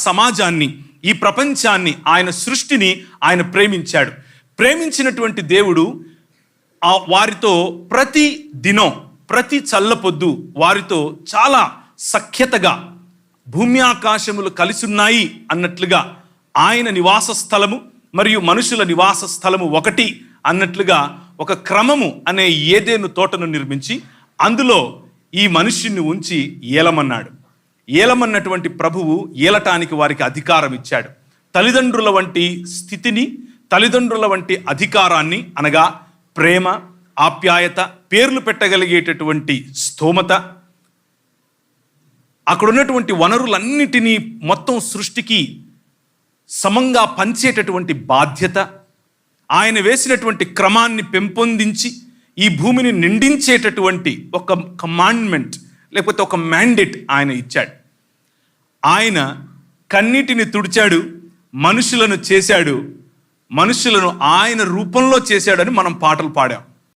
సమాజాన్ని, ఈ ప్రపంచాన్ని, ఆయన సృష్టిని ఆయన ప్రేమించాడు. ప్రేమించినటువంటి దేవుడు వారితో ప్రతి దినం, ప్రతి చల్లపొద్దు వారితో చాలా సఖ్యతగా, భూమి ఆకాశములు కలిసి ఉన్నాయి అన్నట్లుగా, ఆయన నివాస స్థలము మరియు మనుషుల నివాస స్థలము ఒకటి అన్నట్లుగా ఒక క్రమము అనే ఏదెను తోటను నిర్మించి అందులో ఈ మనుష్యుని ఉంచి ఏలమన్నాడు. ఏలమన్నటువంటి ప్రభువు ఏలటానికి వారికి అధికారం ఇచ్చాడు. తల్లిదండ్రుల వంటి స్థితిని, తల్లిదండ్రుల వంటి అధికారాన్ని, అనగా ప్రేమ, ఆప్యాయత, పేర్లు పెట్టగలిగేటటువంటి స్తోమత, అక్కడ ఉన్నటువంటి వనరులన్నిటినీ మొత్తం సృష్టికి సమంగా పంచేటటువంటి బాధ్యత, ఆయన వేసినటువంటి క్రమాన్ని పెంపొందించి ఈ భూమిని నిండించేటటువంటి ఒక కమాండ్మెంట్ లేకపోతే ఒక మ్యాండేట్ ఆయన ఇచ్చాడు. ఆయన కన్నీటిని తుడిచాడు, మనుషులను చేశాడు, మనుషులను ఆయన రూపంలో చేశాడని మనం పాటలు పాడాం.